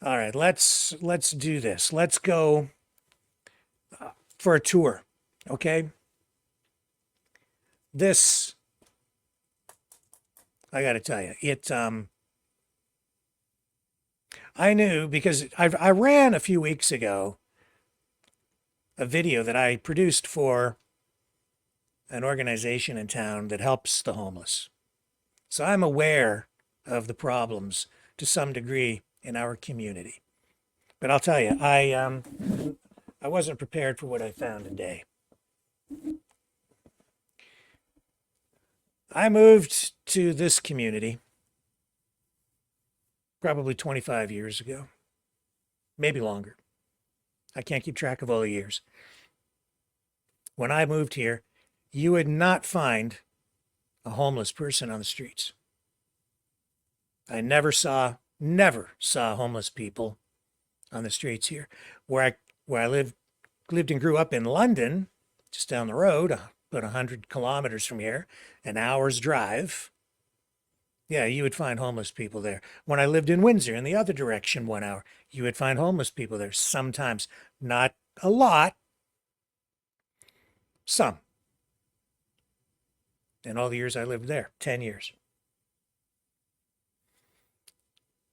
All right, let's do this. Let's go for a tour. Okay? This I got to tell you, I knew because I ran a few weeks ago a video that I produced for an organization in town that helps the homeless. So I'm aware of the problems to some degree in our community. But I'll tell you, I wasn't prepared for what I found today. I moved to this community probably 25 years ago, maybe longer. I can't keep track of all the years. When I moved here, you would not find a homeless person on the streets. I never saw homeless people on the streets here. Where I lived and grew up in London, just down the road, about 100 kilometers from here, an hour's drive. Yeah, you would find homeless people there. When I lived in Windsor, in the other direction, 1 hour, you would find homeless people there sometimes. Not a lot, some. In all the years I lived there, 10 years.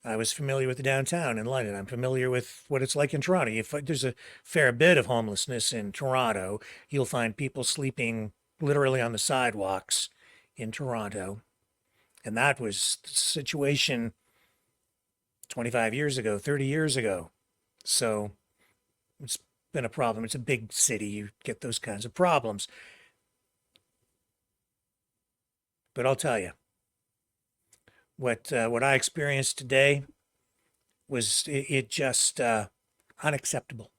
I was familiar with the downtown in London. I'm familiar with what it's like in Toronto. There's a fair bit of homelessness in Toronto. You'll find people sleeping literally on the sidewalks in Toronto. And that was the situation 25 years ago, 30 years ago. So it's been a problem. It's a big city. You get those kinds of problems. But I'll tell you, what I experienced today was it just unacceptable.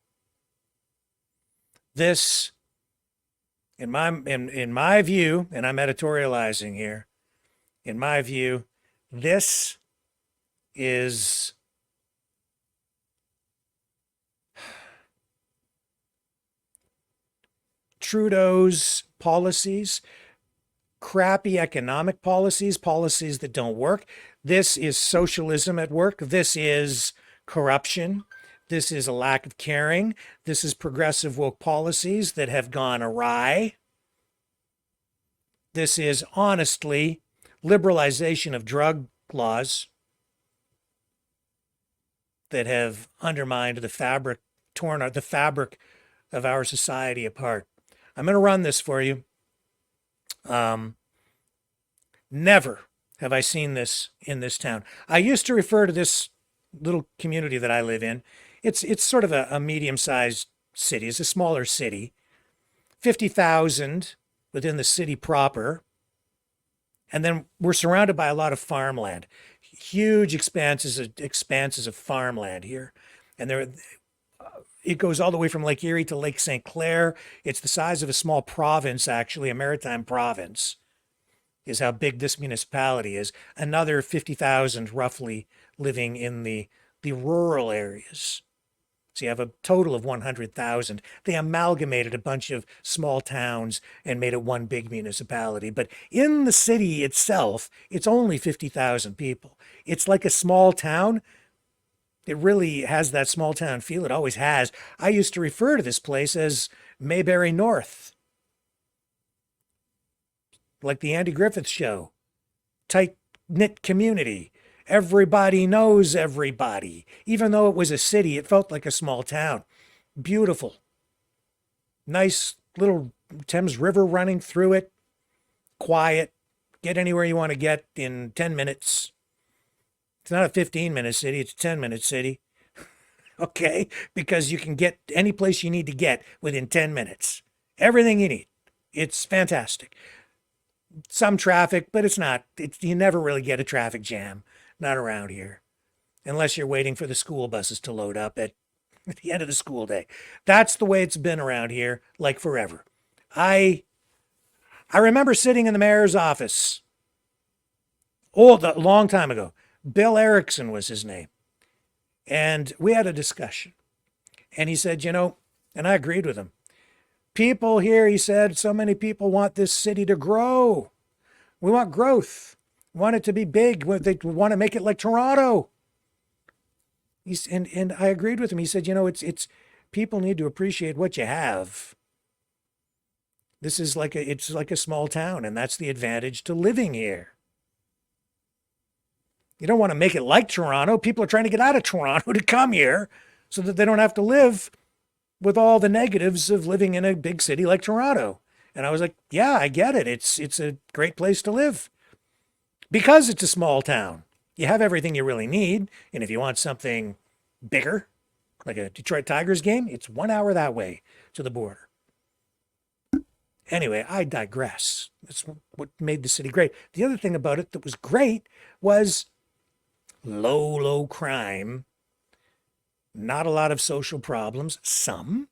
This, in my view, and I'm editorializing here, in my view, this is Trudeau's policies, crappy economic policies, policies that don't work. This is socialism at work. This is corruption. This is a lack of caring. This is progressive woke policies that have gone awry. This is honestly liberalization of drug laws that have undermined the fabric, torn the fabric of our society apart. I'm going to run this for you. Never have I seen this in this town. I used to refer to this little community that I live in. It's sort of a medium-sized city. It's a smaller city, 50,000 within the city proper, and then we're surrounded by a lot of farmland, huge expanses of farmland here, and it goes all the way from Lake Erie to Lake St. Clair. It's the size of a small province, actually, a maritime province, is how big this municipality is. Another 50,000 roughly living in the rural areas. So you have a total of 100,000. They amalgamated a bunch of small towns and made it one big municipality. But in the city itself, it's only 50,000 people. It's like a small town. It really has that small town feel. It always has. I used to refer to this place as Mayberry North, like the Andy Griffith Show. Tight-knit community. Everybody knows everybody. Even though it was a city, it felt like a small town. Beautiful. Nice little Thames River running through it. Quiet. Get anywhere you want to get in 10 minutes. It's not a 15-minute city, it's a 10-minute city. Okay? Because you can get any place you need to get within 10 minutes. Everything you need. It's fantastic. Some traffic, but you never really get a traffic jam. Not around here. Unless you're waiting for the school buses to load up at the end of the school day. That's the way it's been around here, like forever. I remember sitting in the mayor's office, a long time ago. Bill Erickson was his name. And we had a discussion. And he said, and I agreed with him. People here, he said, so many people want this city to grow. We want growth. We want it to be big. They want to make it like Toronto. And I agreed with him. He said, it's people need to appreciate what you have. This is it's like a small town, and that's the advantage to living here. You don't want to make it like Toronto. People are trying to get out of Toronto to come here so that they don't have to live with all the negatives of living in a big city like Toronto. And I was like, yeah, I get it. It's a great place to live because it's a small town. You have everything you really need. And if you want something bigger, like a Detroit Tigers game, it's 1 hour that way to the border. Anyway, I digress. That's what made the city great. The other thing about it that was great was low crime, not a lot of social problems, some,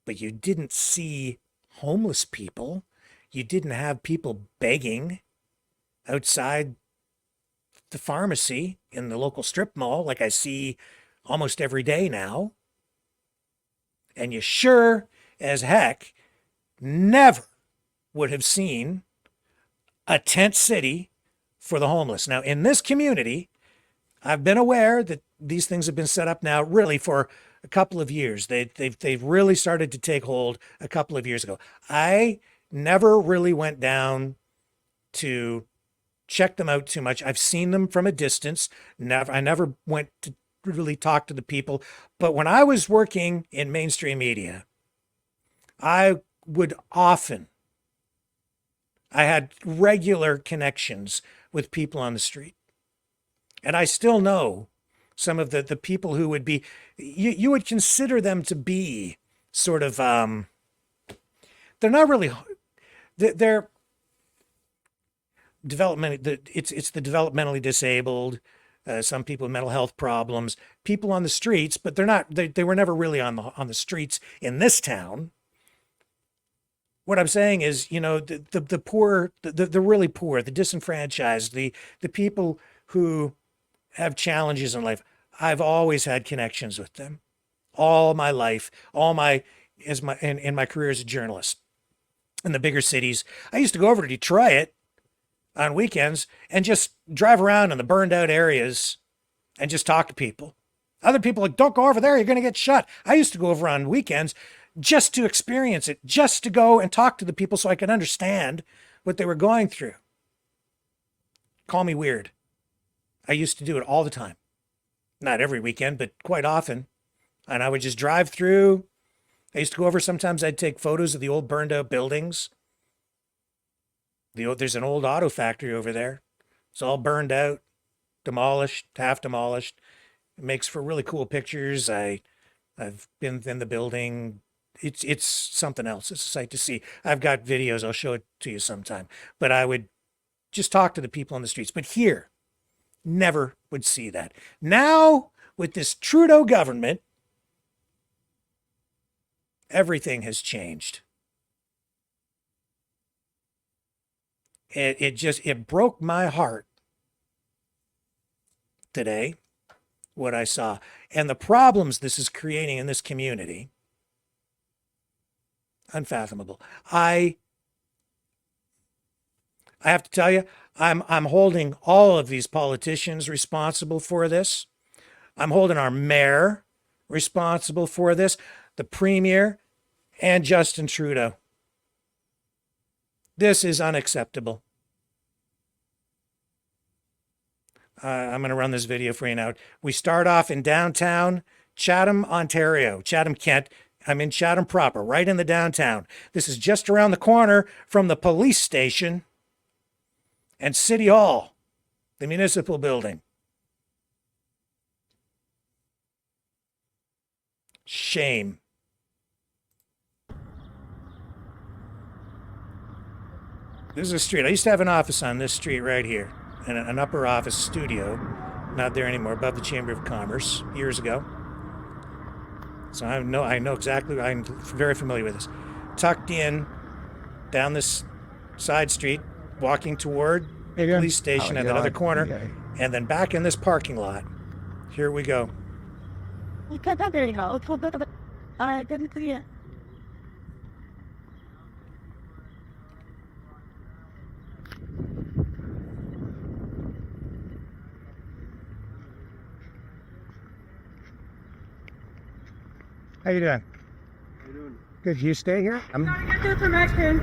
but you didn't see homeless people. You didn't have people begging outside the pharmacy in the local strip mall like I see almost every day now. And you sure as heck never would have seen a tent city for the homeless. Now, in this community, I've been aware that these things have been set up now really for a couple of years. They've really started to take hold a couple of years ago. I never really went down to check them out too much. I've seen them from a distance. I never went to really talk to the people. But when I was working in mainstream media, I had regular connections with people on the street. And I still know some of the people who would be, you would consider them to be sort of, they're not really, they're it's the developmentally disabled, some people with mental health problems, people on the streets, but they were never really on the streets in this town. What I'm saying is, the poor, the really poor, the disenfranchised, the people who have challenges in life, I've always had connections with them all my life, in my career as a journalist in the bigger cities. I used to go over to Detroit on weekends and just drive around in the burned out areas and just talk to people. Other people are like, don't go over there, you're going to get shot. I used to go over on weekends just to experience it, just to go and talk to the people so I could understand what they were going through. Call me weird. I used to do it all the time. Not every weekend, but quite often. And I would just drive through. I used to go over, sometimes I'd take photos of the old burned out buildings. There's an old auto factory over there. It's all burned out, demolished, half demolished. It makes for really cool pictures. I've been in the building. It's something else. It's a sight to see. I've got videos. I'll show it to you sometime. But I would just talk to the people on the streets. But here, never would see that. Now, with this Trudeau government, everything has changed. It broke my heart today, what I saw. And the problems this is creating in this community, unfathomable. I have to tell you, I'm holding all of these politicians responsible for this. I'm holding our mayor responsible for this, the premier, and Justin Trudeau. This is unacceptable. I'm going to run this video for you now. We start off in downtown Chatham, Ontario, Chatham-Kent. I'm in Chatham proper, right in the downtown. This is just around the corner from the police station and City Hall, the municipal building. Shame. This is a street. I used to have an office on this street right here, and an upper office studio. Not there anymore, above the Chamber of Commerce, years ago. So I know exactly, I'm very familiar with this. Tucked in, down this side street, walking toward the police station at that other corner, and then back in this parking lot. Here we go. How you doing? How you doing? Good. You stay here? Gotta get the permission.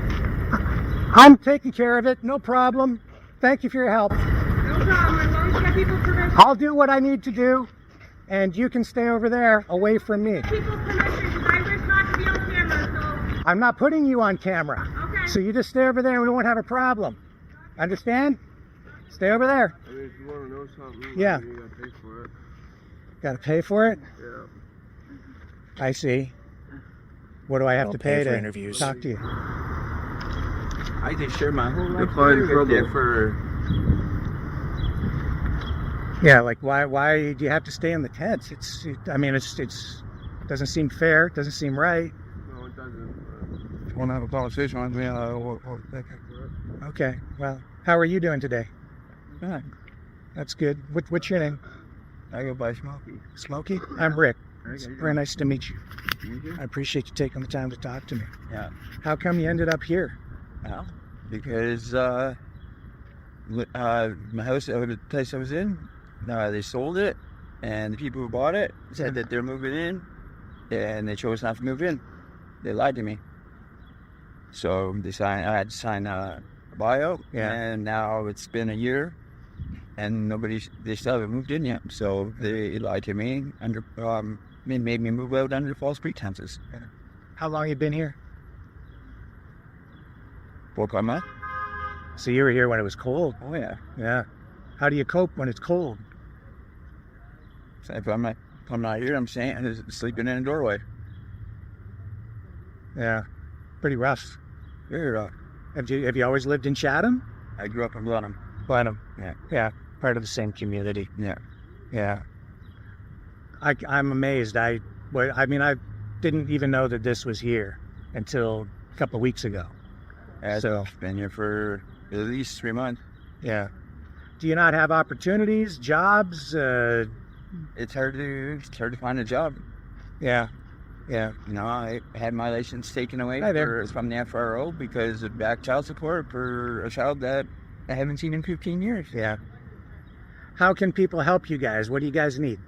I'm taking care of it. No problem. Thank you for your help. No problem. As long as you get people permission. I'll do what I need to do, and you can stay over there away from me. People permission because I wish not to be on camera, so. I'm not putting you on camera. Okay. So you just stay over there and we won't have a problem. Understand? Stay over there. I mean, if you want to know something, Yeah. you gotta pay for it. Got to pay for it? Yeah. I see. What do I have I'll to pay pay for to interviews. talk to you? I just share my whole life fine story right there trouble. for Yeah, like why do you have to stay in the tents? I mean, it's doesn't seem fair. It doesn't seem right. No, it doesn't. want to have a conversation with me. Okay. Well, how are you doing today? Yeah, That's good. What's your name? I go by Smokey. Smokey? I'm Rick. Okay, It's how you very doing? nice to meet you. You I appreciate you taking the time to talk to me. Yeah. How come you ended up here? Well, because my house, the place I was in, they sold it, and the people who bought it said that they're moving in, and they chose not to move in. They lied to me. So I had to sign a buyout, Yeah. and now it's been a year, and they still haven't moved in yet. So they lied to me they made me move out under false pretenses. How long you been here? 4 months. So you were here when it was cold. Oh yeah. Yeah. How do you cope when it's cold? So if I'm not here, I'm sleeping in a doorway. Yeah. Pretty rough. Very rough. Have you always lived in Chatham? I grew up in Blenheim. Blenheim. Yeah. Yeah. Part of the same community. Yeah. Yeah. I'm amazed. I didn't even know that this was here until a couple of weeks ago. I've So- been here for at least 3 months. Yeah. Do you not have opportunities, jobs? It's hard to find a job. Yeah. Yeah. You know, I had my license taken away Hi there. from the FRO because of back child support for a child that I haven't seen in 15 years. Yeah. How can people help you guys? What do you guys need?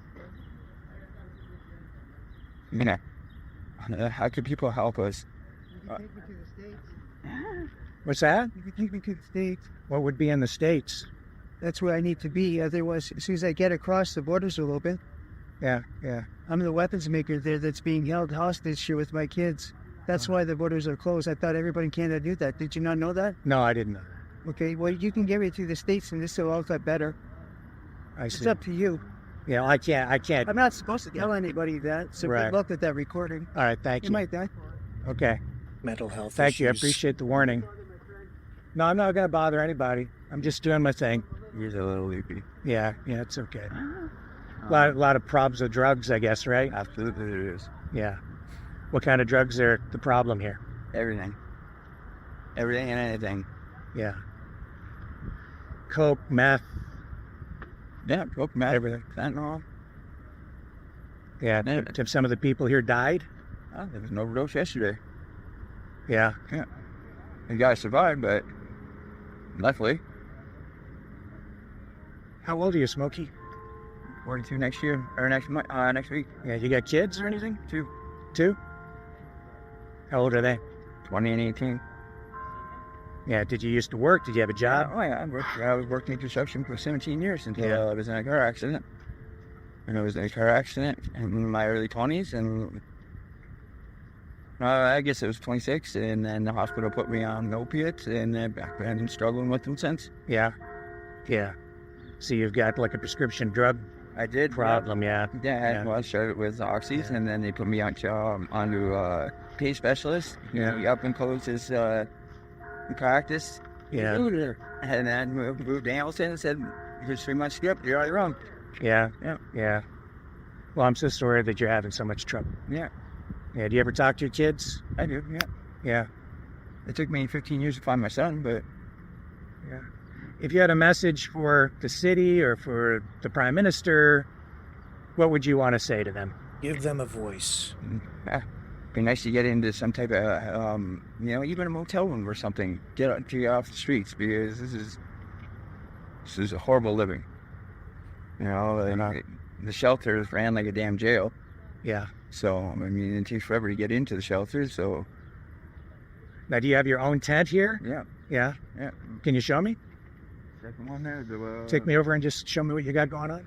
Yeah. How could people help us? What's that? You can take me to the States. What would be in the States? That's where I need to be. Otherwise, as soon as I get across the borders a little bit, Yeah. Yeah. I'm the weapons maker there that's being held hostage here with my kids. That's why the borders are closed. I thought everybody in Canada knew that. Did you not know that? No, I didn't know. Okay, well, you can get me to the States and this will all get better. I It's see. up to you. Yeah, I can't. I'm not supposed to tell anybody that, so Right. good luck with that recording. All right. Thank You you. might die. Okay. Mental health Thank you. I issues. appreciate the warning. No, I'm not going to bother anybody. I'm just doing my thing. He's a little loopy. Yeah. Yeah. It's okay. A lot of problems with drugs, I guess, right? Absolutely, it is. Yeah. What kind of drugs are the problem here? Everything and anything. Yeah. Coke, meth, Yeah, coke, meth, everything. fentanyl. Yeah. Yeah. Have some of the people here died? Oh, there was an overdose yesterday. Yeah. The guy survived, but luckily, How old are you, Smokey? 42 next year or next week. Yeah. You got kids or anything? 2, Two? How old are they? 20 and 18. Yeah. Did you used to work? Did you have a job? Oh yeah, I was working in construction for 17 years until Yeah. I was in a car accident. And I was in a car accident in my early 20s, and I guess it was 26, and then the hospital put me on opiates, and I've been struggling with them since. Yeah. Yeah. So you've got like a prescription drug I did. problem, yeah. Yeah, well, I started with oxys, and then they put me onto pain specialist. Yeah. He up and closed his practice. Yeah. And then moved to Hamilton and said, here's 3 months script, you're already wrong. Yeah. Yeah. Yeah. Well, I'm so sorry that you're having so much trouble. Yeah, Yeah. Do you ever talk to your kids? I do, yeah. Yeah. It took me 15 years to find my son, but Yeah. If you had a message for the city or for the Prime Minister, what would you want to say to them? Give them a voice. be nice to get into some type of, even a motel room or something. Get off the streets, because this is a horrible living. The shelters ran like a damn jail. Yeah. So, I mean, it takes forever to get into the shelter. So, Now, do you have your own tent here? yeah, Yeah. yeah. Can you show me? Second one there. Take me over and just show me what you got going on.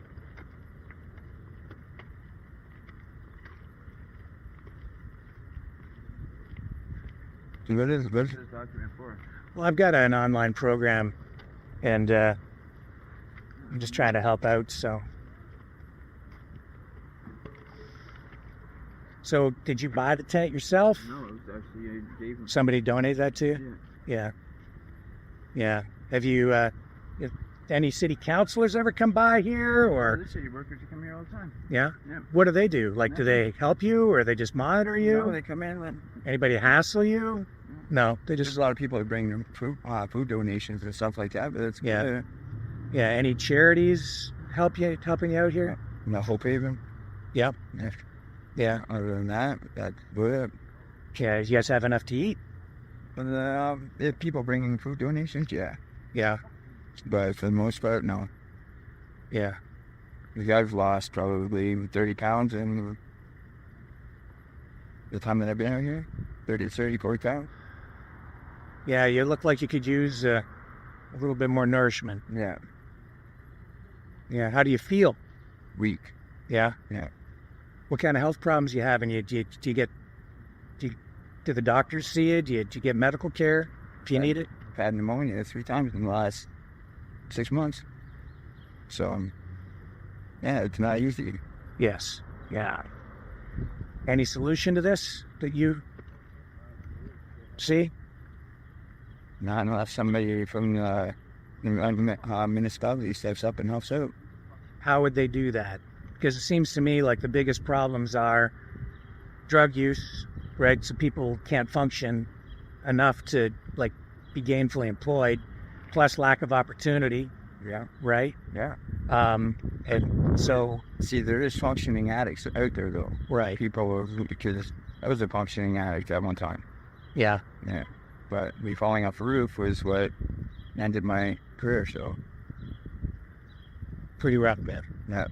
What is What's this document for? Well, I've got an online program, and I'm just trying to help out. So, did you buy the tent yourself? No, it was actually I gave him. Somebody donated that to you? Yeah. Yeah. Have you, have any city councilors ever come by here, or? The city workers come here all the time. Yeah? Yeah. What do they do? Like, do they help you, or they just monitor you? No, they come in. And Anybody hassle you? No, they there's just, a lot of people that bring their food donations and stuff like that. But it's Yeah. yeah. Any charities helping you out here? No Hope Haven. Yep. Yeah. Yeah. Other than that, that's good. Yeah. You guys have enough to eat? But if people bringing food donations, yeah. Yeah. But for the most part, no. Yeah. I've lost probably 30 pounds in the time that I've been out here. 40 pounds. Yeah. You look like you could use a little bit more nourishment. Yeah. Yeah. How do you feel? Weak. Yeah. Yeah. What kind of health problems you have? And do the doctors see you? Do you get medical care if you need it? I've had pneumonia 3 times in the last 6 months. So, yeah, it's not easy. Yes. Yeah. Any solution to this that you see? Not unless somebody from the municipality steps up and helps out. How would they do that? Because it seems to me like the biggest problems are drug use, right? So people can't function enough to like be gainfully employed, plus lack of opportunity, Yeah. right? Yeah. And so, See, there is functioning addicts out there, though. right. Because I was a functioning addict at one time. Yeah. Yeah. But me falling off a roof was what ended my career, so, Pretty rough, man. yeah.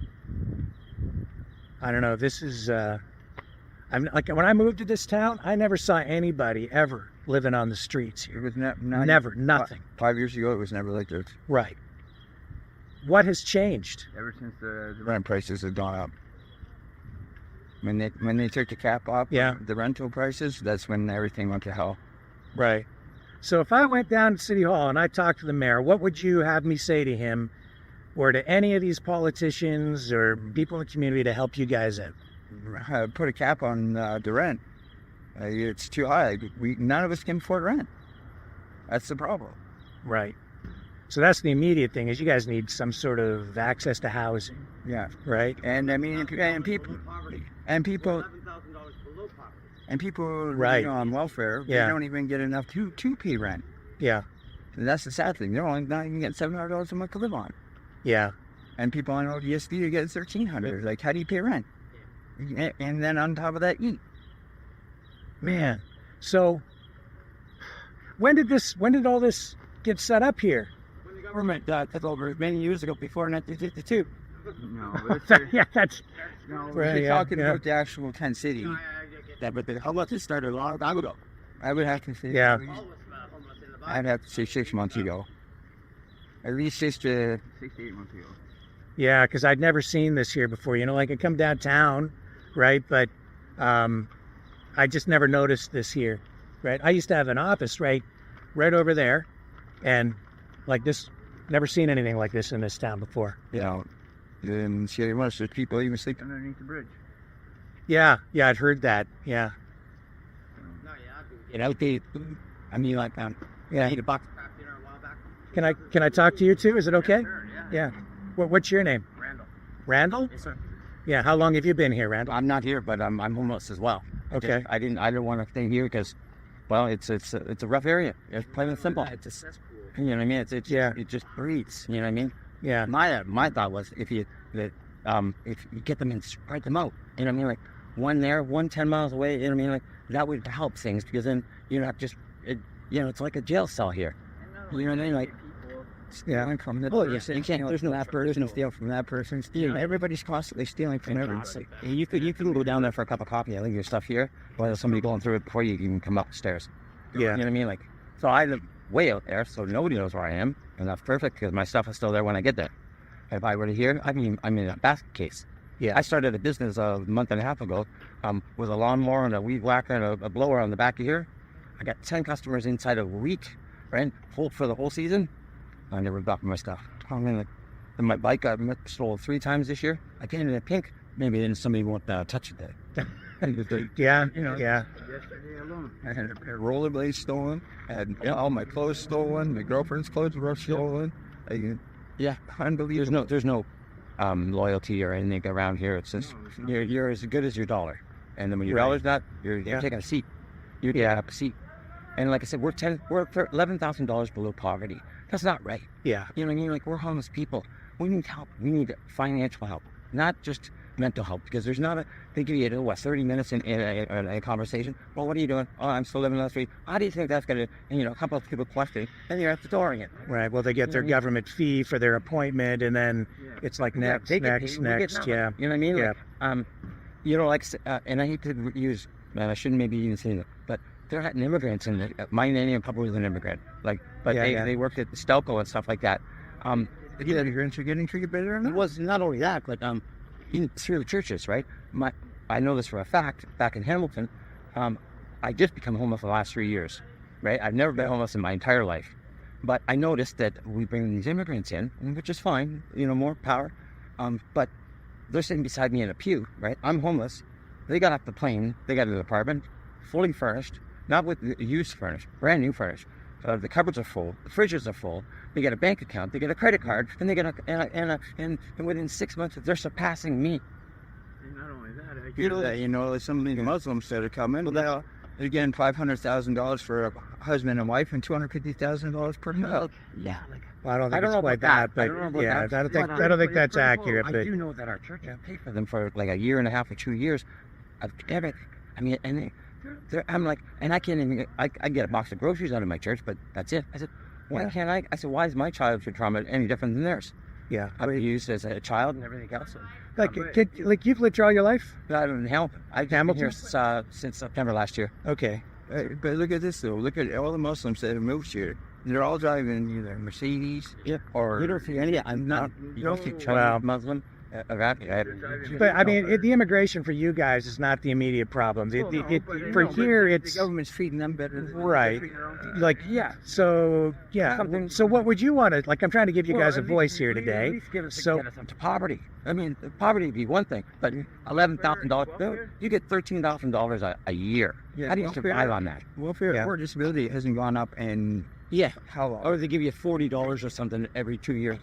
I don't know. This is, I'm like, when I moved to this town, I never saw anybody ever living on the streets It here. was Never, nothing. 5 years ago, it was never like this. Right. What has changed? Ever since the Rent prices have gone up. When they took the cap off, Yeah. the rental prices, that's when everything went to hell. Right. So if I went down to City Hall and I talked to the mayor, what would you have me say to him or to any of these politicians or people in the community to help you guys out? Put a cap on the rent. It's too high. None of us can afford rent. That's the problem. Right. So that's the immediate thing is you guys need some sort of access to housing, Yeah. right? And I mean, people, Right. on welfare, Yeah. they don't even get enough to pay rent. Yeah. And that's the sad thing. They're only not even getting $700 a month to live on. Yeah. And people on ODSP are getting $1,300. Like, how do you pay rent? And then on top of that, eat. Man. So when did all this get set up here? When the government took over many years ago, before 1952. no, it's Yeah, that's No, Right, we're yeah, talking yeah. about the actual tent city. That, but how about this started a long time ago? I would have to say, Yeah. I'd have to say 6 months ago. At least 6 to 6 to 8 months ago. Yeah, because I'd never seen this here before. You know, like I come downtown, right? But I just never noticed this here, right? I used to have an office right over there, and like this, never seen anything like this in this town before. you know, in Sierra West, there's people even sleeping. Underneath the bridge. Yeah, I'd heard that. Yeah, You know, I mean, like, yeah. need a buck. Can I talk to you too? Is it okay? Sure, Yeah. yeah. What's your name? Randall. Randall? Yes, sir. Yeah. How long have you been here, Randall? I'm not here, but I'm homeless as well. Okay. I didn't want to stay here because, well, it's a rough area. It's plain and simple. It's a cesspool. You know what I mean? It's Yeah. It just breeds. You know what I mean? Yeah. My thought was if you get them and spread them out. You know what I mean? Like one there, one 10 miles away. You know what I mean? Like that would help things because then you're not just it's like a jail cell here. You know what I mean? Like stealing from the person. You can't. There's no that person steal from that person. Stealing. Everybody's constantly stealing from everybody. You can go down there for a cup of coffee and leave your stuff here, while there's somebody going through it before you even come up the stairs. Yeah. You know what I mean? Like, so I live way out there, so nobody knows where I am, and that's perfect because my stuff is still there when I get there. If I were to hear, I mean, I'm in a basket case. Yeah. I started a business a month and a half ago with a lawnmower and a weed whacker and a blower on the back of here. I got 10 customers inside of a week, right? Full for the whole season. I never got my stuff. I mean, my bike got stolen 3 times this year. I painted it pink. Maybe then somebody won't touch it there. Yeah. You know, Yeah. Yesterday alone. I had a pair of rollerblades stolen. I had all my clothes stolen. My girlfriend's clothes were stolen. Yeah, unbelievable. There's no loyalty or anything around here. It's just you're as good as your dollar, and then when your dollar's not, you're taking a seat. You're taking up a seat. And like I said, we're $11,000 below poverty. That's not right. Yeah. You know what I mean? Like, we're homeless people. We need help. We need financial help, not just mental help. Because there's not they give you 30 minutes in a conversation. Well, what are you doing? Oh, I'm still living on the street. How do you think that's going to? And a couple of people question, and you're at the door again. Right. Well, they get their government fee for their appointment, and then it's like next. Yeah. Yeah. You know what I mean? Yeah. Like, and I hate to use, and I shouldn't maybe even say that, but there are immigrants in it. My nanny probably was an immigrant. But they worked at Stelco and stuff like that. The immigrants are getting treated better. It was not only that, but through the churches, right? I know this for a fact. Back in Hamilton, I just become homeless the last 3 years, right? I've never been homeless in my entire life, but I noticed that we bring these immigrants in, which is fine, more power. But they're sitting beside me in a pew, right? I'm homeless. They got off the plane. They got an apartment, fully furnished, not with used furnished, brand new furnished. The cupboards are full, the fridges are full. They get a bank account, they get a credit card, and they get and within 6 months they're surpassing me. And not only that, Some of the Muslims that are coming, they're getting $500,000 for a husband and wife and $250,000 per child. Yeah. Well, I don't think know it's quite about that, but I don't know about yeah, that. I don't think that's accurate. I But do know that our church has paid for them for like a year and a half or 2 years of everything. I mean, and I'm like, and I can't even. I get a box of groceries out of my church, but that's it. I said, why can't I? I said, why is my childhood trauma any different than theirs? yeah, I've been used as a child and everything else. like you've lived here all your life. I don't know. I've been here since September last year. Okay. But look at this though. Look at all the Muslims that have moved here. They're all driving either Mercedes or. You don't see any. I'm not. You don't see Chinese Muslim. But I mean, the immigration for you guys is not the immediate problem. For here, it's the government's treating them better. right. Like So what would you want to like? I'm trying to give you guys a voice here today. So get us into poverty. I mean, poverty would be one thing, but $11,000. You get $13,000 a year. How do you survive on that? Welfare or disability hasn't gone up in how long? Or they give you $40 or something every 2 years.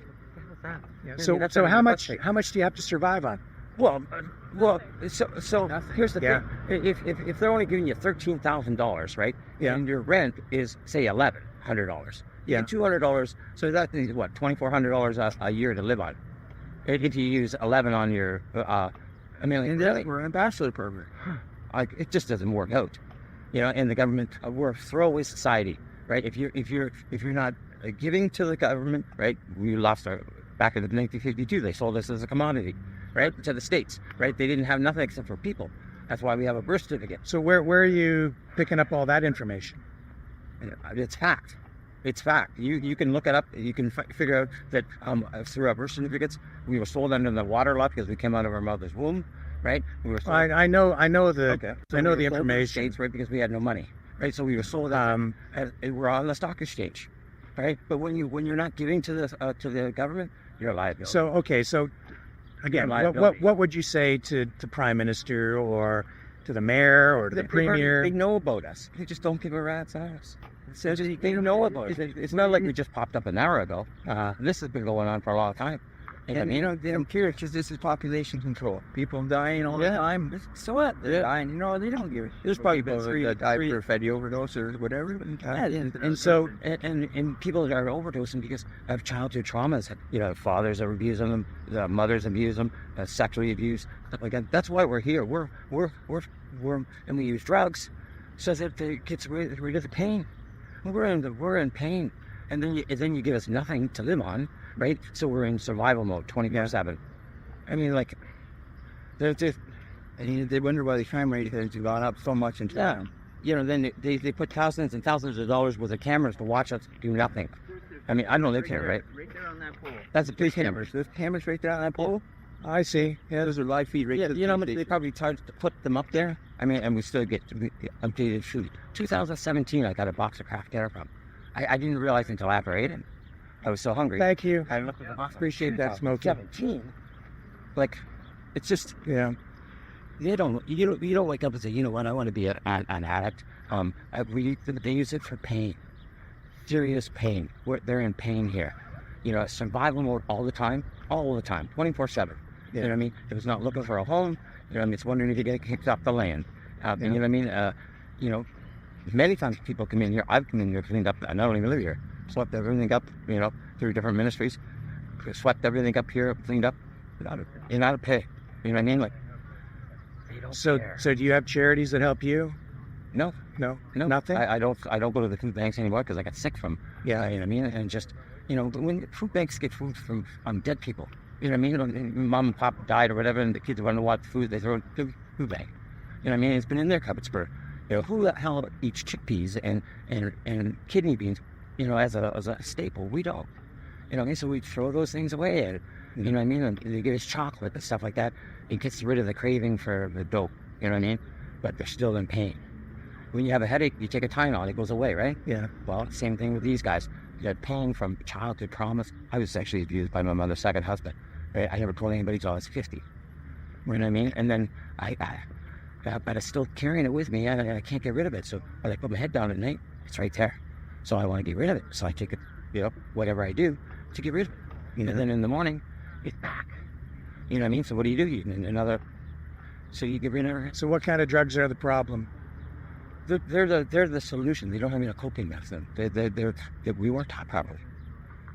So how much do you have to survive on? Well, so here's the thing. If they're only giving you $13,000, right? Yeah. And your rent is say $1,100. Yeah. And $200. So that is what, $2,400 a year to live on. If you use 11 on your, We're in a bachelor program. it just doesn't work out. And the government, we're a throwaway society, right? If you're not giving to the government, right? We lost our. Back in 1952, they sold us as a commodity, right, to the states, right? They didn't have nothing except for people. That's why we have a birth certificate. So where are you picking up all that information? It's fact. It's fact. You can look it up. You can figure out that through our birth certificates, we were sold under the water law because we came out of our mother's womb, right? We were sold. I know the Okay. I know the we were sold to information. States, right, because we had no money, right? So we were sold. We're on the stock exchange, right? But when you're not giving to the government, you're a liability. So again, what would you say to Prime Minister or to the mayor or to the Premier? They know about us. They just don't give a rat's ass. They know about us. It's not like we just popped up an hour ago. This has been going on for a long time. They don't care because this is population control. People dying all the time. So what? They're dying. They don't give it. There's probably been three that died for fatty overdose or whatever. And people are overdosing because of childhood traumas. Fathers are abusing them, the mothers abuse them, sexually abused, stuff like that. That's why we're here. We're and we use drugs so that it gets rid of the pain. We're in pain. and then you give us nothing to live on, right? So we're in survival mode 24/7. I mean, like, there's just, And they wonder why the crime rate has gone up so much in town. you know, then they put thousands and thousands of dollars worth of cameras to watch us do nothing. I mean, I don't live here, right? Right there on that pole. That's a big camera. There's cameras right there on that pole. I see. Yeah. Those are live feed right Yeah, to the you know, police they station. probably charged to put them up there. I mean, and we still get updated food. 2017, I got a box of Kraft Dinner from. I didn't realize until after I ate it. I was so hungry. Thank you. I looked at the box. Appreciate that, Smokey. 17. Like, it's just, Yeah. you don't wake up and say, you know what, I want to be an addict. They use it for pain, serious pain. They're in pain here. You know, survival mode all the time, 24/7. You know what I mean? If it's not looking for a home, you know what I mean? It's wondering if you get kicked off the land. You know what I mean? You know, many times people come in here. I've come in here, cleaned up. I don't even live here. Swept everything up. You know, through different ministries, swept everything up here, cleaned up, without a pay. You know what I mean? Like, they don't So care. do you have charities that help you? No, Nothing? I don't go to the food banks anymore because I got sick from. Yeah. You know what I mean? And just, you know, when food banks get food from dead people, you know what I mean? And mom and pop died or whatever, and the kids want to watch food, they throw it in the food bank. You know what I mean? It's been in their cupboards for, you know, who the hell eats chickpeas and kidney beans, you know, as a staple? We don't. You know what I mean? So we throw those things away. And, you know what I mean? And they give us chocolate and stuff like that. It gets rid of the craving for the dope. You know what I mean? But they're still in pain. When you have a headache, you take a Tylenol, it goes away, right? Yeah. Well, same thing with these guys. They're pain from childhood traumas. I was sexually abused by my mother's second husband. Right? I never told anybody until I was 50. You know what I mean? And then but I'm still carrying it with me, and I can't get rid of it. So I put my head down at night, it's right there. So I want to get rid of it. So I take it, you know, whatever I do to get rid of it. You know, then in the morning, it's back. You know what I mean? So what do? So you get rid of it. So what kind of drugs are the problem? They're the solution. They don't have a coping mechanism. We weren't taught properly.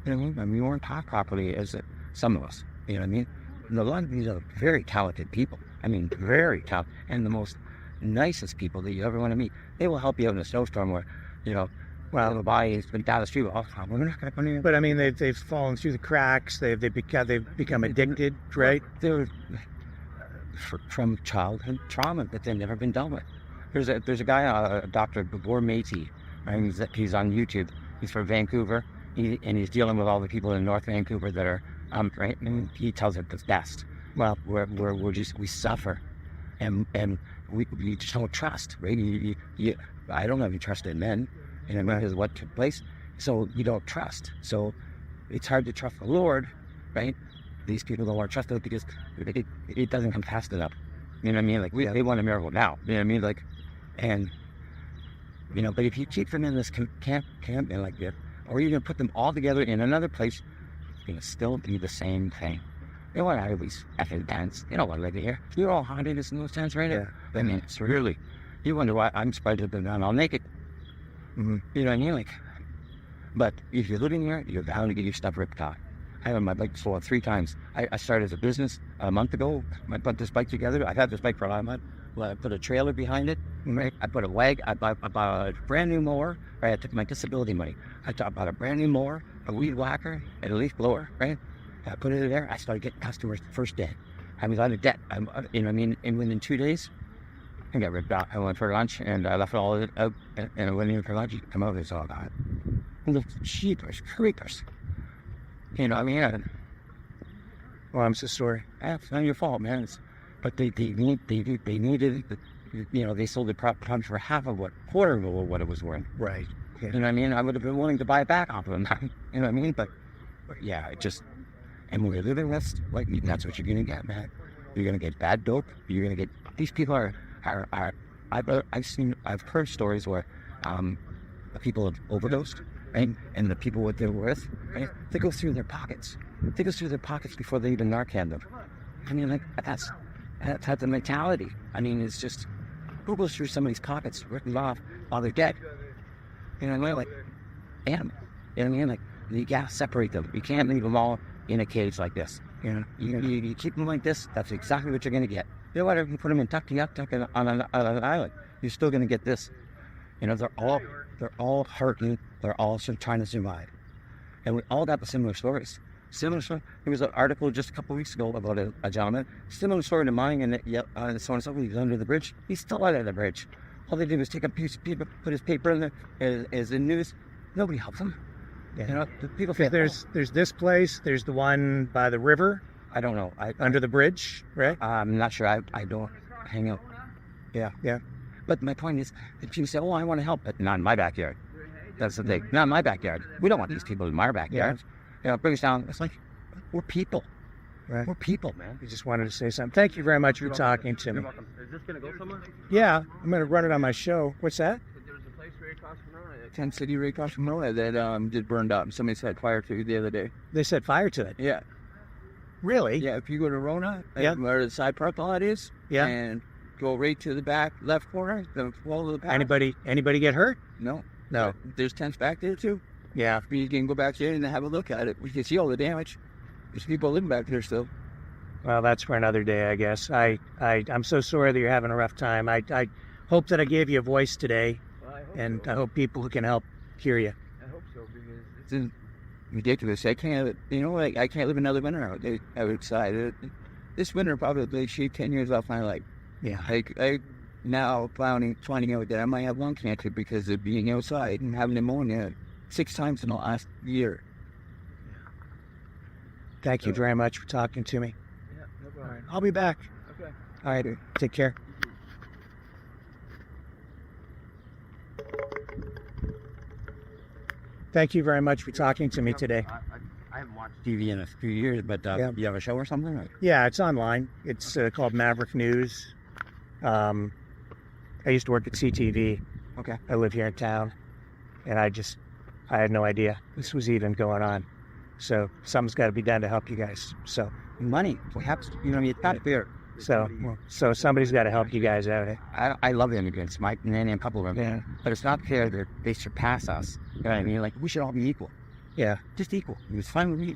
You know what I mean? And we weren't taught properly as some of us. You know what I mean? And a lot of these are very talented people. I mean, very talented, and the most nicest people that you ever want to meet. They will help you out in a snowstorm where, you know, well, has been down the street. We're not going to. But I mean, they've fallen through the cracks. They've become addicted, right? They're from childhood trauma that they've never been dealt with. There's a guy, Dr. Gabor Maty, right? He's on YouTube. He's from Vancouver, and he's dealing with all the people in North Vancouver that are right. And he tells it the best. Well, we suffer, and we just don't trust, right? I don't have any trust in men, and because what took place, so you don't trust. So it's hard to trust the Lord, right? These people don't want to trust it because it doesn't come fast enough. You know what I mean? Like they want a miracle now. You know what I mean? Like, and you know, but if you keep them in this camp and like this, or you're gonna put them all together in another place, it's gonna still be the same thing. They want out of these effing tents. They don't want to live here. You're all haunted in those tents right now. I mean, it's really. You wonder why I'm surprised to be down all naked. Mm-hmm. You know what I mean? Like, but if you're living here, you're bound to get your stuff ripped off. I had my bike stolen 3 times. I started as a business a month ago. I put this bike together. I've had this bike for a lot of months. Well, I put a trailer behind it. Right? I put a wag. I bought a brand new mower. Right? I took my disability money. I bought a brand new mower, a weed whacker, and a leaf blower. Right? I put it in there. I started getting customers the first day. I was out of debt. You know what I mean? And within 2 days, I got ripped out. I went for lunch and I left all of it out. And I went in for lunch. You come out, it's all gone. And the cheapers, creepers. You know what I mean? Well, I'm so sorry. It's not your fault, man. But they needed, you know, they sold the product for quarter of what it was worth. Right. Yeah. You know what I mean? I would have been willing to buy it back off of them. You know what I mean? But yeah, it just, and when you're living this, like, that's what you're going to get, man. You're going to get bad dope. You're going to get, these people I've heard stories where people have overdosed, right? And the people what they're worth, right? They go through their pockets. They go through their pockets before they even Narcan them. I mean, like, that's the mentality. I mean, it's just, who goes through somebody's pockets, ripping off while they're dead? You know what I mean? Like, animal. You know what I mean? Like, you gotta separate them. You can't leave them all in a cage like this. You know, you keep them like this, that's exactly what you're gonna get. You know what? If you put them in tuck on an island, you're still gonna get this. You know, they're all hurting. They're all trying to survive. and we all got the similar stories. Similar story. There was an article just a couple of weeks ago about a gentleman, similar story to mine, and so and so. He was under the bridge. He's still under the bridge. All they did was take a piece of paper, put his paper in there as the news. Nobody helped him. Yeah. You know, the people think, There's this place. There's the one by the river I don't know. under the bridge, right? I'm not sure. I don't hang out. Yeah, yeah. But my point is, that people say, "Oh, I want to help," but not in my backyard. That's the thing. Not in my backyard. We don't want these people in my backyard. You know, it brings down. It's like we're people. Right. We're people, man. I just wanted to say something. Thank you very much for talking to me. Is this gonna go somewhere? Yeah, I'm going to run it on my show. What's that? There's a place right across from Rona, Tent City right across from Rona that just burned up. Somebody set fire to the other day. They set fire to it. Yeah. Really? Yeah, if you go to Rona, Yeah. where the side parking lot is, Yeah. and go right to the back left corner, the wall of the path. Anybody get hurt? No. No. There's tents back there too. Yeah. You can go back there and have a look at it. We can see all the damage. There's people living back there still. Well, that's for another day, I guess. I'm so sorry that you're having a rough time. I hope that I gave you a voice today, Well, I hope and so. I hope people who can help hear you. I hope so, because it's ridiculous. I can't, I can't live another winter outside. This winter probably shaved 10 years off my life. Yeah. I now finding out that I might have lung cancer because of being outside and having pneumonia 6 times in the last year. Thank you very much for talking to me. Yeah, no All problem. right. I'll be back. Okay. All right. Take care. Thank you very much for talking to me today. I haven't watched TV in a few years, but Yeah. you have a show or something? Or? Yeah, it's online. It's called Maverick News. I used to work at CTV. Okay. I live here in town, and I had no idea this was even going on. So something's got to be done to help you guys. So Money, perhaps, it's not fair. so somebody's got to help you guys out. I love the immigrants, Mike, and a couple of them. Yeah. But it's not fair that they surpass us. You know what I mean? Like, we should all be equal. Yeah. Just equal. It was fine with me.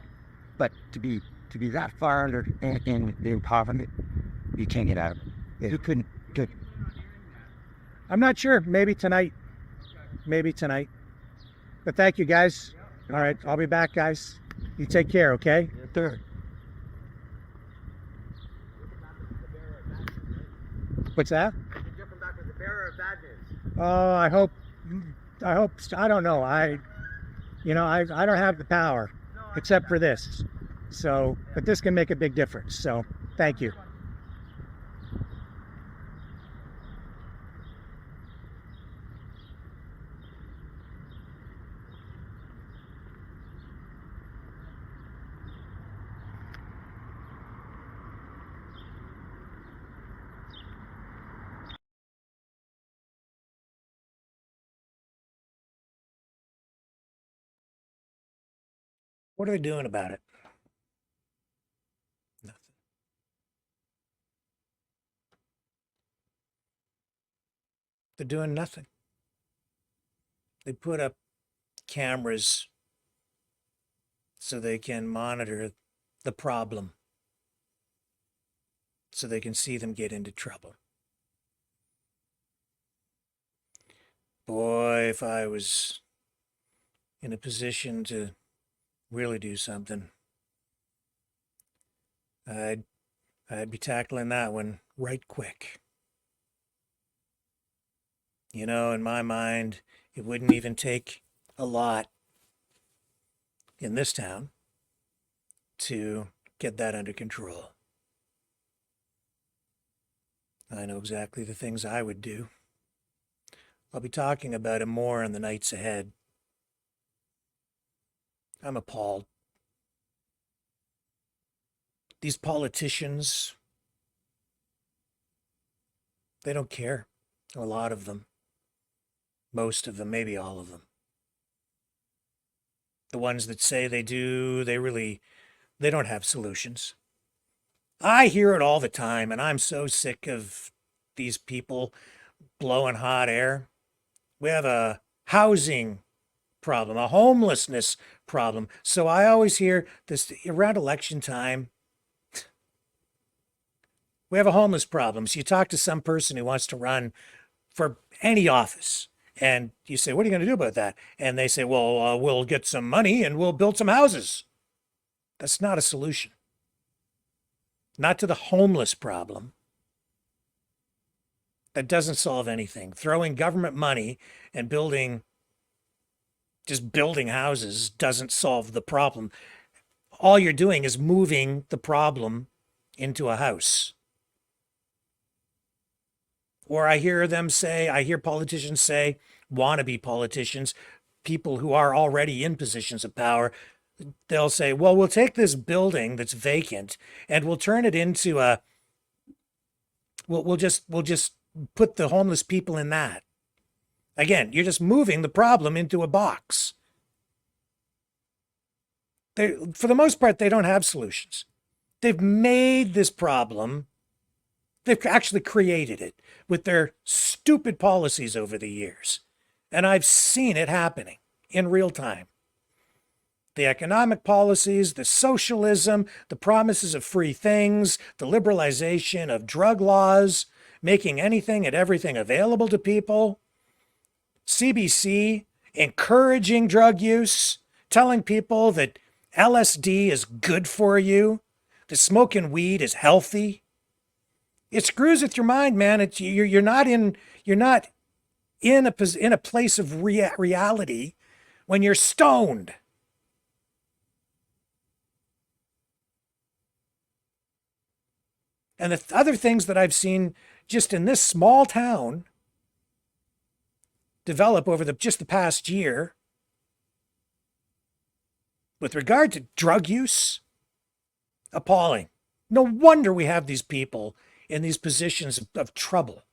But to be that far under in the empowerment, you can't get out of it. Yeah. You couldn't. Good. I'm not sure. Maybe tonight. But thank you, guys. All right. I'll be back, guys. You take care, okay? Third. What's that? You're coming back with the bearer of bad news. Oh, I hope, I don't know. I don't have the power except for this. So, but this can make a big difference. So, thank you. What are they doing about it? Nothing. They're doing nothing. They put up cameras so they can monitor the problem, so they can see them get into trouble. Boy, if I was in a position to really do something, I'd be tackling that one right quick. You know, in my mind, it wouldn't even take a lot in this town to get that under control. I know exactly the things I would do. I'll be talking about it more in the nights ahead. I'm appalled. These politicians, they don't care. A lot of them. Most of them, maybe all of them. The ones that say they do, they don't have solutions. I hear it all the time, and I'm so sick of these people blowing hot air. We have a housing problem, a homelessness problem. So I always hear this around election time. We have a homeless problem. So you talk to some person who wants to run for any office, And you say, what are you going to do about that? And they say, well, we'll get some money and we'll build some houses. That's not a solution. Not to the homeless problem. That doesn't solve anything. Throwing government money and just building houses doesn't solve the problem. All you're doing is moving the problem into a house. Or I hear politicians say, wannabe politicians, people who are already in positions of power, they'll say, well, we'll take this building that's vacant and we'll turn it into we'll just put the homeless people in that. Again, you're just moving the problem into a box. For the most part, they don't have solutions. They've made this problem. They've actually created it with their stupid policies over the years. And I've seen it happening in real time. The economic policies, the socialism, the promises of free things, the liberalization of drug laws, making anything and everything available to people, CBC encouraging drug use, telling people that LSD is good for you, that smoking weed is healthy. It screws with your mind, man. You're not in a place of reality when you're stoned. And the other things that I've seen just in this small town develop over just the past year with regard to drug use, appalling. No wonder we have these people in these positions of trouble.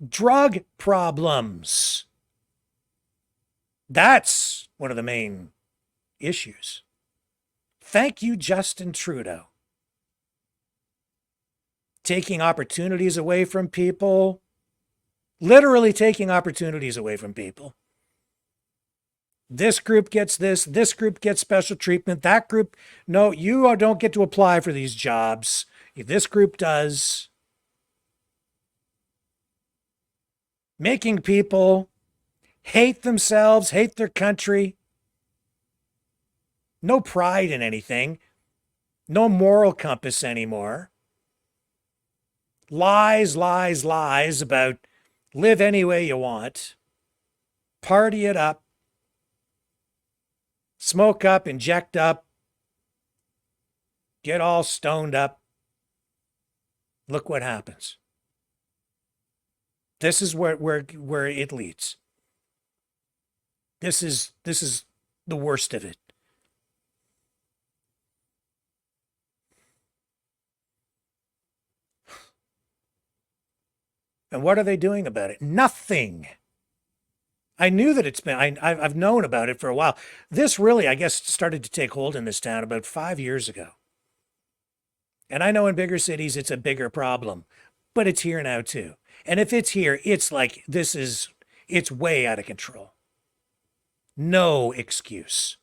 Drug problems. That's one of the main issues. Thank you, Justin Trudeau. Taking opportunities away from people, literally taking opportunities away from people. This group gets this group gets special treatment, that group, no, you don't get to apply for these jobs. This group does. Making people hate themselves, hate their country. No pride in anything. No moral compass anymore. Lies, lies, lies about live any way you want. Party it up. Smoke up, inject up. Get all stoned up. Look what happens. This is where it leads. This is the worst of it. And what are they doing about it? Nothing. I knew that I've known about it for a while. This really, I guess, started to take hold in this town about 5 years ago. And I know in bigger cities, it's a bigger problem, but it's here now too. And if it's here, it's like, it's way out of control. No excuse.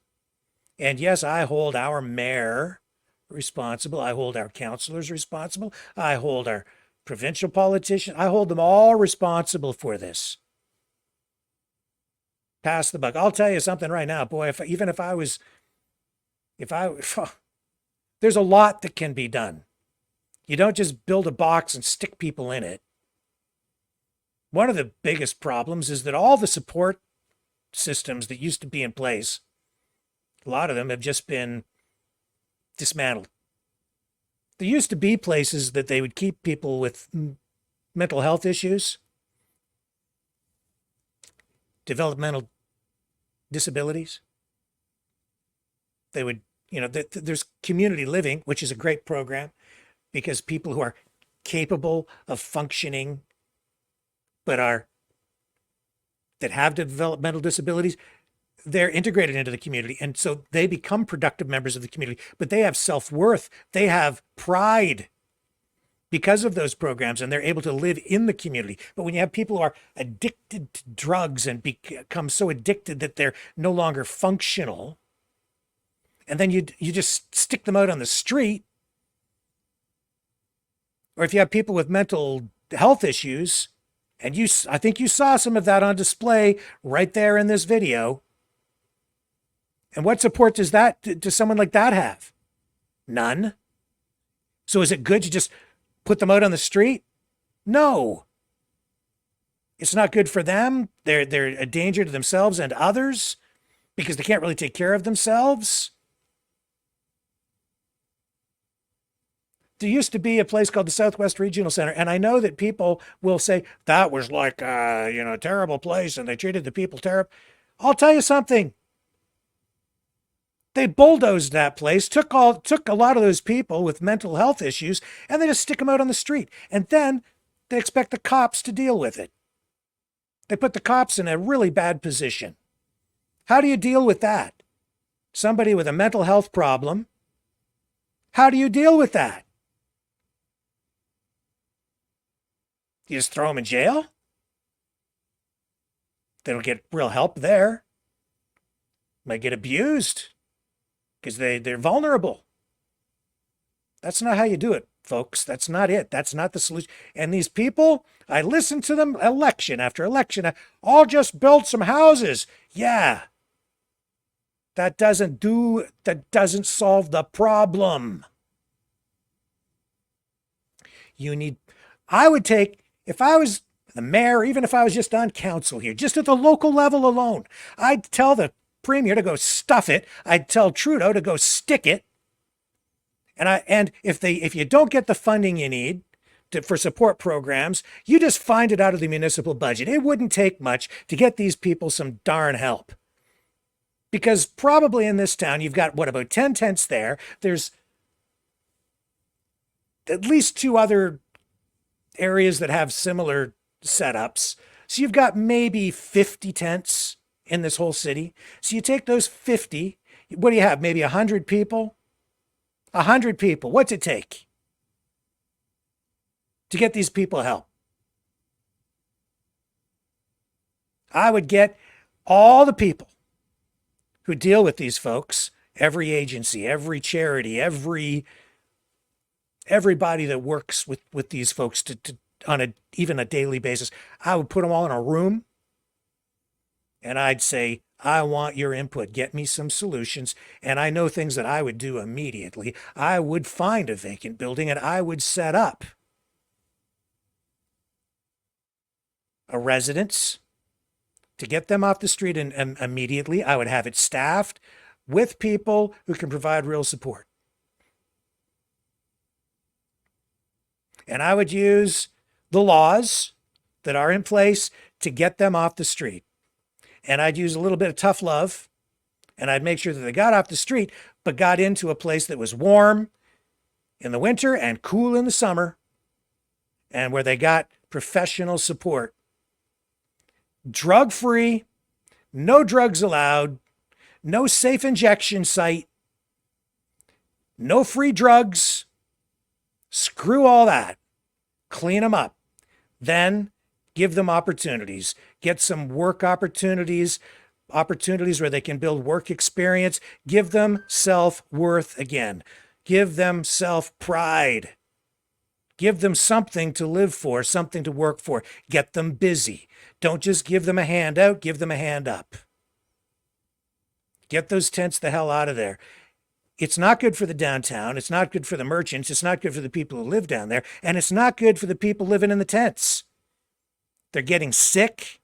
And yes, I hold our mayor responsible. I hold our councillors responsible. I hold our provincial politicians. I hold them all responsible for this. Pass the buck. I'll tell you something right now, boy, there's a lot that can be done. You don't just build a box and stick people in it. One of the biggest problems is that all the support systems that used to be in place, a lot of them have just been dismantled. There used to be places that they would keep people with mental health issues, developmental disabilities. They would, there's community living, which is a great program because people who are capable of functioning that have developmental disabilities, they're integrated into the community. And so they become productive members of the community, but they have self-worth. They have pride because of those programs, and they're able to live in the community. But when you have people who are addicted to drugs and become so addicted that they're no longer functional, and then you just stick them out on the street, or if you have people with mental health issues, And I think you saw some of that on display right there in this video. And what support does someone like that have? None. So is it good to just put them out on the street? No. It's not good for them. They're a danger to themselves and others because they can't really take care of themselves. There used to be a place called the Southwest Regional Center, and I know that people will say that was like a terrible place and they treated the people terrible. I'll tell you something. They bulldozed that place, took a lot of those people with mental health issues, and they just stick them out on the street. And then they expect the cops to deal with it. They put the cops in a really bad position. How do you deal with that? Somebody with a mental health problem. How do you deal with that? You just throw them in jail? They don't get real help there. Might get abused because they're vulnerable. That's not how you do it, folks. That's not it. That's not the solution. And these people, I listen to them election after election. I'll just build some houses. Yeah. That doesn't solve the problem. I would take, if I was the mayor, even if I was just on council here, just at the local level alone, I'd tell the premier to go stuff it. I'd tell Trudeau to go stick it. And if you don't get the funding you need for support programs, you just find it out of the municipal budget. It wouldn't take much to get these people some darn help. Because probably in this town, you've got, about 10 tents there. There's at least 2 other areas that have similar setups. So you've got maybe 50 tents in this whole city. So you take those 50, what do you have? Maybe 100 people? 100 people. What's it take to get these people help? I would get all the people who deal with these folks, every agency, every charity, everybody that works with these folks on even a daily basis. I would put them all in a room and I'd say, I want your input. Get me some solutions. And I know things that I would do immediately. I would find a vacant building and I would set up a residence to get them off the street and immediately. I would have it staffed with people who can provide real support. And I would use the laws that are in place to get them off the street. And I'd use a little bit of tough love, and I'd make sure that they got off the street, but got into a place that was warm in the winter and cool in the summer, and where they got professional support. Drug-free, no drugs allowed, no safe injection site, no free drugs. Screw all that. Clean them up. Then give them opportunities. Get some work opportunities where they can build work experience. Give them self-worth again. Give them self-pride. Give them something to live for, something to work for. Get them busy. Don't just give them a handout, give them a hand up. Get those tents the hell out of there. It's not good for the downtown. It's not good for the merchants. It's not good for the people who live down there. And it's not good for the people living in the tents. They're getting sick.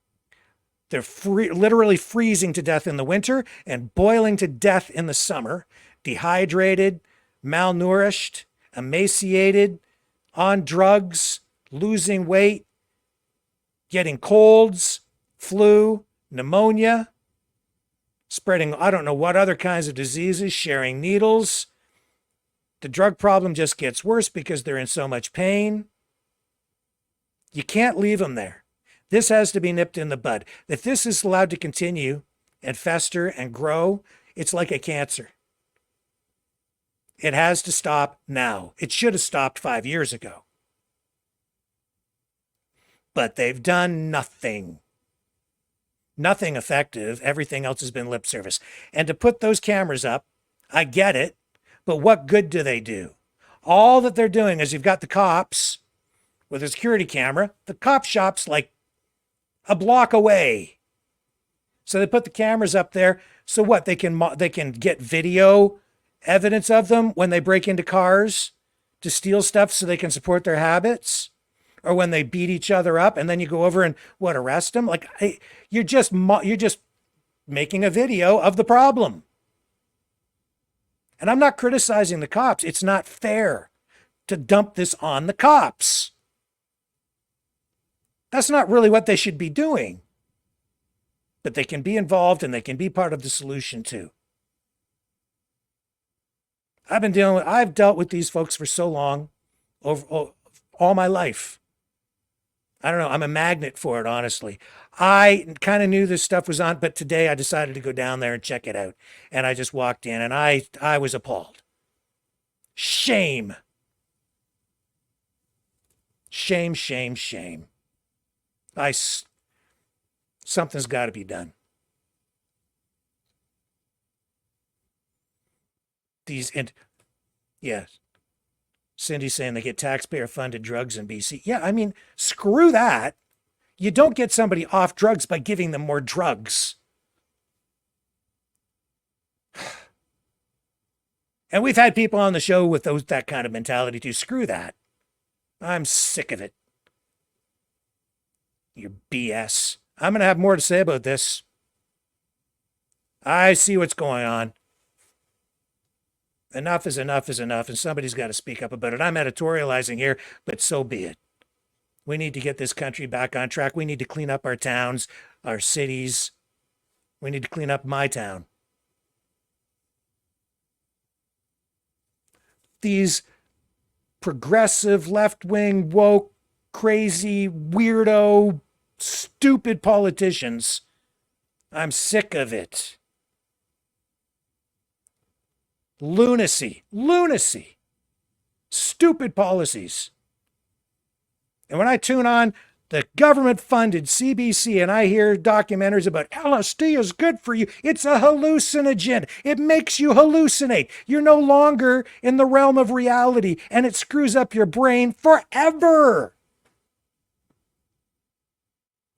They're literally freezing to death in the winter and boiling to death in the summer. Dehydrated, malnourished, emaciated, on drugs, losing weight, getting colds, flu, pneumonia, spreading I don't know what other kinds of diseases, sharing needles. The drug problem just gets worse because they're in so much pain. You can't leave them there. This has to be nipped in the bud. If this is allowed to continue and fester and grow, it's like a cancer. It has to stop now. It should have stopped 5 years ago. But they've done nothing. Nothing effective. Everything else has been lip service. And to put those cameras up, I get it, but what good do they do? All that they're doing is you've got the cops with a security camera. The cop shop's like a block away. So they put the cameras up there. So what? They can get video evidence of them when they break into cars to steal stuff so they can support their habits, or when they beat each other up, and then you go over and what, arrest them? Like, you're just making a video of the problem. And I'm not criticizing the cops. It's not fair to dump this on the cops. That's not really what they should be doing. But they can be involved and they can be part of the solution too. I've dealt with these folks for so long, all my life. I don't know, I'm a magnet for it, honestly. I kind of knew this stuff was on, but today I decided to go down there and check it out. And I just walked in and I was appalled. Shame. Shame, shame, shame. Something's got to be done. Yes. Cindy's saying they get taxpayer-funded drugs in BC. Yeah, I mean, screw that. You don't get somebody off drugs by giving them more drugs. And we've had people on the show with that kind of mentality too. Screw that. I'm sick of it. Your BS. I'm going to have more to say about this. I see what's going on. Enough is enough is enough, and somebody's got to speak up about it. I'm editorializing here, but so be it. We need to get this country back on track. We need to clean up our towns, our cities. We need to clean up my town. These progressive, left-wing, woke, crazy, weirdo, stupid politicians, I'm sick of it. Lunacy, stupid policies. And when I tune on the government-funded CBC and I hear documentaries about LSD is good for you, it's a hallucinogen. It makes you hallucinate. You're no longer in the realm of reality, and it screws up your brain forever.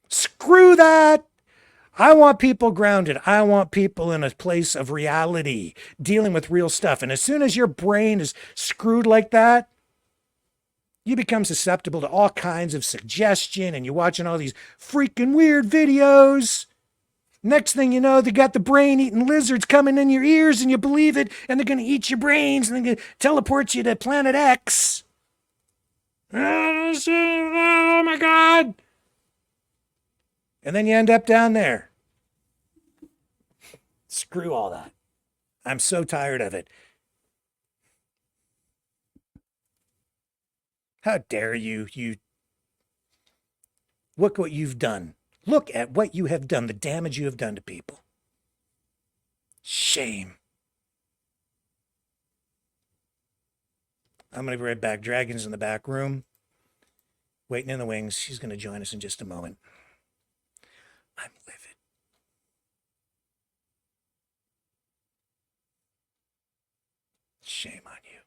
Screw that. I want people grounded. I want people in a place of reality, dealing with real stuff. And as soon as your brain is screwed like that, you become susceptible to all kinds of suggestion, and you're watching all these freaking weird videos. Next thing you know, they got the brain-eating lizards coming in your ears, and you believe it, and they're going to eat your brains, and they're going to teleport you to Planet X. Oh my God. And then you end up down there. Screw all that. I'm so tired of it. How dare you? Look what you've done. Look at what you have done, the damage you have done to people. Shame. I'm going to be right back. Dragon's in the back room, waiting in the wings. She's going to join us in just a moment. I'm livid. Shame on you.